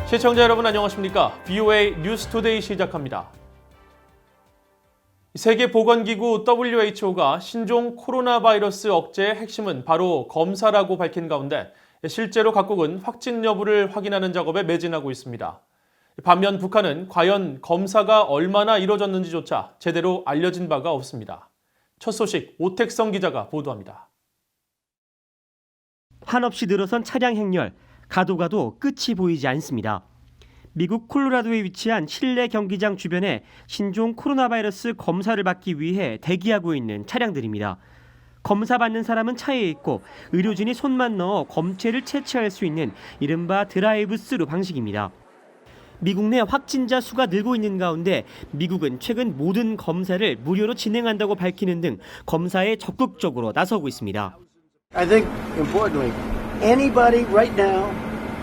시청자 여러분 안녕하십니까? VOA 뉴스투데이 시작합니다. 세계보건기구 WHO가 신종 코로나 바이러스 억제의 핵심은 바로 검사라고 밝힌 가운데 실제로 각국은 확진 여부를 확인하는 작업에 매진하고 있습니다. 반면 북한은 과연 검사가 얼마나 이뤄졌는지조차 제대로 알려진 바가 없습니다. 첫 소식 오택성 기자가 보도합니다. 한없이 늘어선 차량 행렬, 가도 끝이 보이지 않습니다. 미국 콜로라도에 위치한 실내 경기장 주변에 신종 코로나 바이러스 검사를 받기 위해 대기하고 있는 차량들입니다. 검사받는 사람은 차에 있고 의료진이 손만 넣어 검체를 채취할 수 있는 이른바 드라이브 스루 방식입니다. 미국 내 확진자 수가 늘고 있는 가운데 미국은 최근 모든 검사를 무료로 진행한다고 밝히는 등 검사에 적극적으로 나서고 있습니다. I think importantly, anybody right now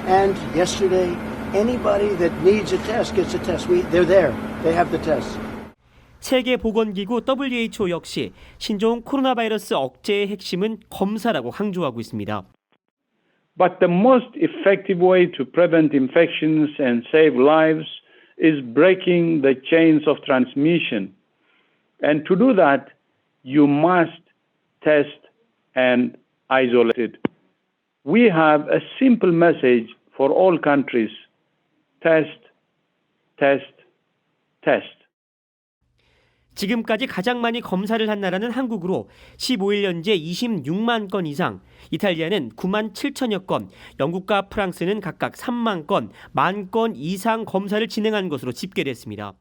and yesterday, anybody that needs a test gets a test. They're there. They have the test. 세계보건기구 WHO 역시 신종 코로나 바이러스 억제의 핵심은 검사라고 강조하고 있습니다. But the most effective way to prevent infections and save lives is breaking the chains of transmission. And to do that, you must test and isolate it. We have a simple message for all countries. Test, test, test. 지금까지 가장 많이 검사를 한 나라는 한국으로 15일 현재 26만 건 이상, 이탈리아는 9만 7천여 건, 영국과 프랑스는 각각 3만 건, 1만 건 이상 검사를 진행한 것으로 집계됐습니다.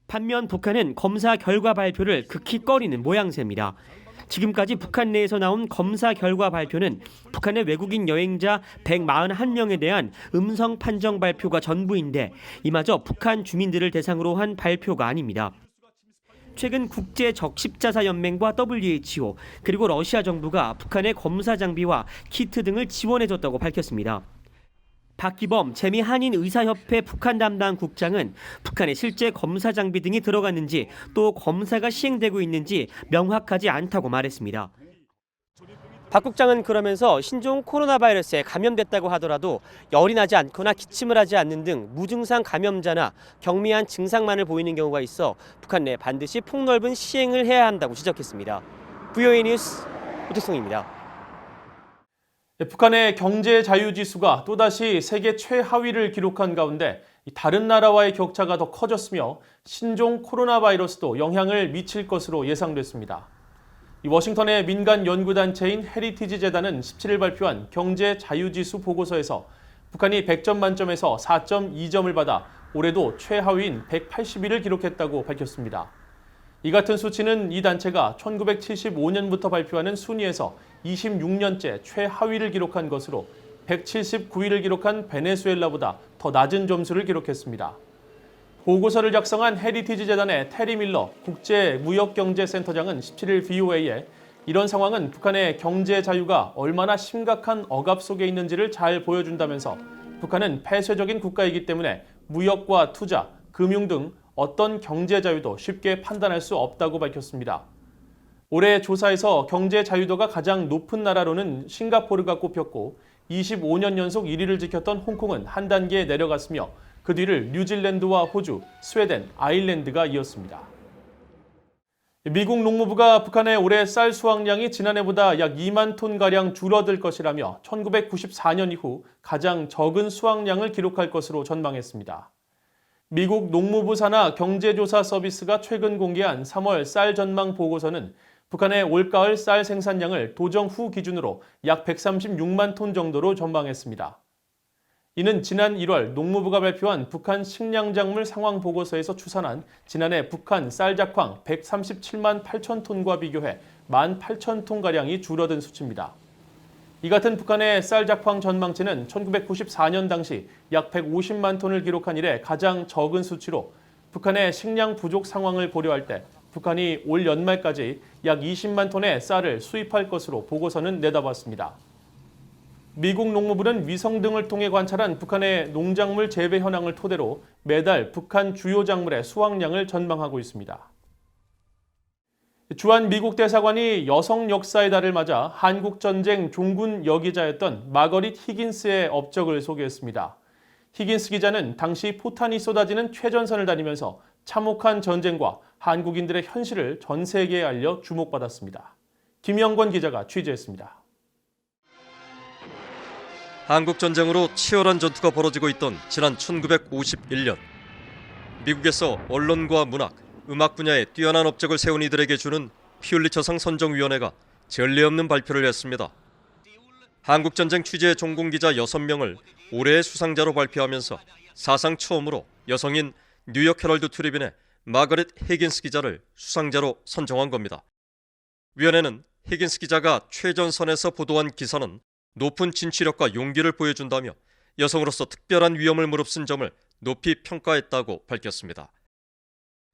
반면 북한은 검사 결과 발표를 극히 꺼리는 모양새입니다. 지금까지 북한 내에서 나온 검사 결과 발표는 북한의 외국인 여행자 141명에 대한 음성 판정 발표가 전부인데 이마저 북한 주민들을 대상으로 한 발표가 아닙니다. 최근 국제적십자사연맹과 WHO 그리고 러시아 정부가 북한의 검사 장비와 키트 등을 지원해줬다고 밝혔습니다. 박기범 재미한인의사협회 북한 담당 국장은 북한에 실제 검사 장비 등이 들어갔는지 또 검사가 시행되고 있는지 명확하지 않다고 말했습니다. 박 국장은 그러면서 신종 코로나 바이러스에 감염됐다고 하더라도 열이 나지 않거나 기침을 하지 않는 등 무증상 감염자나 경미한 증상만을 보이는 경우가 있어 북한 내 반드시 폭넓은 시행을 해야 한다고 지적했습니다. VOA 뉴스 오택성입니다. 북한의 경제 자유지수가 또다시 세계 최하위를 기록한 가운데 다른 나라와의 격차가 더 커졌으며 신종 코로나 바이러스도 영향을 미칠 것으로 예상됐습니다. 워싱턴의 민간 연구단체인 헤리티지 재단은 17일 발표한 경제 자유지수 보고서에서 북한이 100점 만점에서 4.2점을 받아 올해도 최하위인 181을 기록했다고 밝혔습니다. 이 같은 수치는 이 단체가 1975년부터 발표하는 순위에서 26년째 최하위를 기록한 것으로 179위를 기록한 베네수엘라보다 더 낮은 점수를 기록했습니다. 보고서를 작성한 헤리티지 재단의 테리 밀러 국제무역경제센터장은 17일 VOA에 이런 상황은 북한의 경제 자유가 얼마나 심각한 억압 속에 있는지를 잘 보여준다면서 북한은 폐쇄적인 국가이기 때문에 무역과 투자, 금융 등 어떤 경제 자유도 쉽게 판단할 수 없다고 밝혔습니다. 올해 조사에서 경제 자유도가 가장 높은 나라로는 싱가포르가 꼽혔고 25년 연속 1위를 지켰던 홍콩은 한 단계 내려갔으며 그 뒤를 뉴질랜드와 호주, 스웨덴, 아일랜드가 이었습니다. 미국 농무부가 북한의 올해 쌀 수확량이 지난해보다 약 2만 톤가량 줄어들 것이라며 1994년 이후 가장 적은 수확량을 기록할 것으로 전망했습니다. 미국 농무부 산하 경제조사 서비스가 최근 공개한 3월 쌀 전망 보고서는 북한의 올가을 쌀 생산량을 도정 후 기준으로 약 136만 톤 정도로 전망했습니다. 이는 지난 1월 농무부가 발표한 북한 식량작물 상황 보고서에서 추산한 지난해 북한 쌀 작황 137만 8천 톤과 비교해 18,000톤가량이 줄어든 수치입니다. 이 같은 북한의 쌀 작황 전망치는 1994년 당시 약 150만 톤을 기록한 이래 가장 적은 수치로 북한의 식량 부족 상황을 고려할 때 북한이 올 연말까지 약 20만 톤의 쌀을 수입할 것으로 보고서는 내다봤습니다. 미국 농무부는 위성 등을 통해 관찰한 북한의 농작물 재배 현황을 토대로 매달 북한 주요 작물의 수확량을 전망하고 있습니다. 주한 미국 대사관이 여성 역사의 달을 맞아 한국전쟁 종군 여기자였던 마거릿 히긴스의 업적을 소개했습니다. 히긴스 기자는 당시 포탄이 쏟아지는 최전선을 다니면서 참혹한 전쟁과 한국인들의 현실을 전 세계에 알려 주목받았습니다. 김영권 기자가 취재했습니다. 한국 전쟁으로 치열한 전투가 벌어지고 있던 지난 1951년 미국에서 언론과 문학, 음악 분야에 뛰어난 업적을 세운 이들에게 주는 퓰리처상 선정위원회가 전례 없는 발표를 했습니다. 한국전쟁 취재 전공기자 6명을 올해의 수상자로 발표하면서 사상 처음으로 여성인 뉴욕 헤럴드 트리뷴의 마거릿 히긴스 기자를 수상자로 선정한 겁니다. 위원회는 히긴스 기자가 최전선에서 보도한 기사는 높은 진취력과 용기를 보여준다며 여성으로서 특별한 위험을 무릅쓴 점을 높이 평가했다고 밝혔습니다.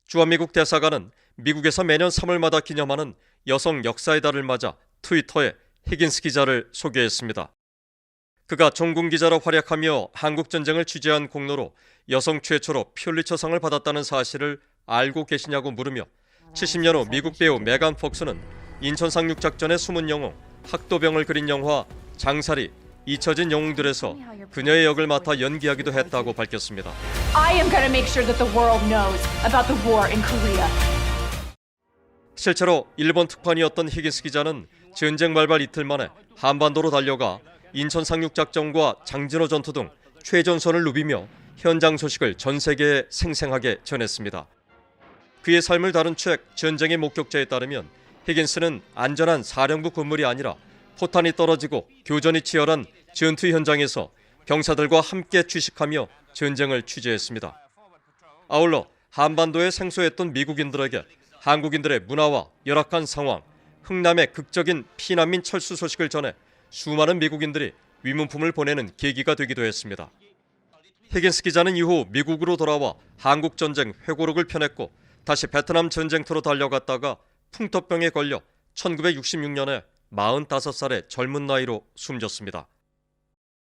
주한미국 대사관은 미국에서 매년 3월마다 기념하는 여성 역사의 달을 맞아 트위터에 히긴스 기자를 소개했습니다. 그가 전공기자로 활약하며 한국전쟁을 취재한 공로로 여성 최초로 퓰리처상을 받았다는 사실을 알고 계시냐고 물으며 70년 후 미국 배우 메간 폭스는 인천상륙작전의 숨은 영웅 학도병을 그린 영화 장살이 잊혀진 영웅들에서 그녀의 역을 맡아 연기하기도 했다고 밝혔습니다. I am going to make sure that the world knows about the war in Korea. 실제로 일본 특파원이었던 히긴스 기자는 전쟁 발발 이틀 만에 한반도로 달려가 인천 상륙작전과 장진호 전투 등 최전선을 누비며 현장 소식을 전 세계에 생생하게 전했습니다. 그의 삶을 다룬 책 전쟁의 목격자에 따르면 히긴스는 안전한 사령부 건물이 아니라 포탄이 떨어지고 교전이 치열한 전투 현장에서 병사들과 함께 취식하며 전쟁을 취재했습니다. 아울러 한반도에 생소했던 미국인들에게 한국인들의 문화와 열악한 상황, 흥남의 극적인 피난민 철수 소식을 전해 수많은 미국인들이 위문품을 보내는 계기가 되기도 했습니다. 히긴스 기자는 이후 미국으로 돌아와 한국전쟁 회고록을 펴냈고 다시 베트남 전쟁터로 달려갔다가 풍토병에 걸려 1966년에 45살의 젊은 나이로 숨졌습니다.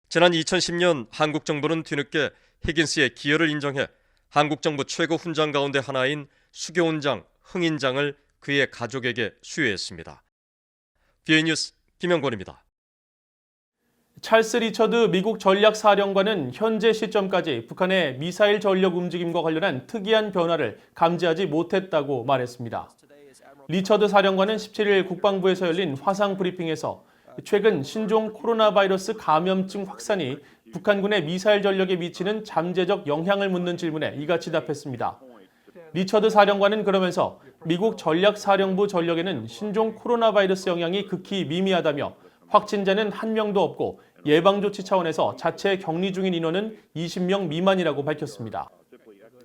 지난 2010년 한국 정부는 뒤늦게 히긴스의 기여를 인정해 한국 정부 최고 훈장 가운데 하나인 수교훈장, 흥인장을 그의 가족에게 수여했습니다. BA 뉴스 김영권입니다. 찰스 리처드 미국 전략사령관은 현재 시점까지 북한의 미사일 전력 움직임과 관련한 특이한 변화를 감지하지 못했다고 말했습니다. 리처드 사령관은 17일 국방부에서 열린 화상 브리핑에서 최근 신종 코로나 바이러스 감염증 확산이 북한군의 미사일 전력에 미치는 잠재적 영향을 묻는 질문에 이같이 답했습니다. 리처드 사령관은 그러면서 미국 전략사령부 전력에는 신종 코로나 바이러스 영향이 극히 미미하다며 확진자는 한 명도 없고 예방조치 차원에서 자체 격리 중인 인원은 20명 미만이라고 밝혔습니다.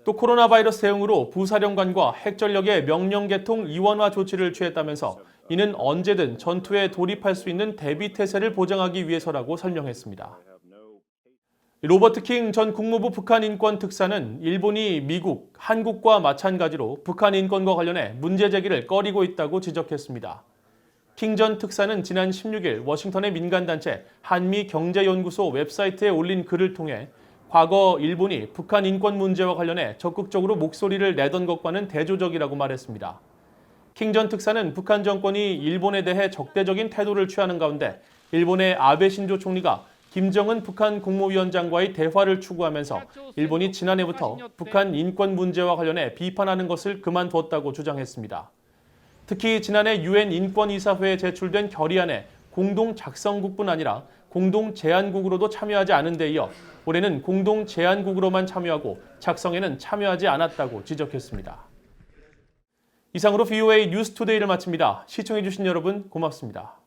또 코로나 바이러스 대응으로 부사령관과 핵전력의 명령개통 이원화 조치를 취했다면서 이는 언제든 전투에 돌입할 수 있는 대비태세를 보장하기 위해서라고 설명했습니다. 로버트 킹 전 국무부 북한인권특사는 일본이 미국, 한국과 마찬가지로 북한 인권과 관련해 문제 제기를 꺼리고 있다고 지적했습니다. 킹 전 특사는 지난 16일 워싱턴의 민간단체 한미경제연구소 웹사이트에 올린 글을 통해 과거 일본이 북한 인권 문제와 관련해 적극적으로 목소리를 내던 것과는 대조적이라고 말했습니다. 킹 전 특사는 북한 정권이 일본에 대해 적대적인 태도를 취하는 가운데 일본의 아베 신조 총리가 김정은 북한 국무위원장과의 대화를 추구하면서 일본이 지난해부터 북한 인권 문제와 관련해 비판하는 것을 그만두었다고 주장했습니다. 특히 지난해 유엔 인권이사회에 제출된 결의안에 공동 작성국뿐 아니라 공동 제안국으로도 참여하지 않은 데 이어 올해는 공동 제안국으로만 참여하고 작성에는 참여하지 않았다고 지적했습니다. 이상으로 VOA 뉴스투데이를 마칩니다. 시청해주신 여러분 고맙습니다.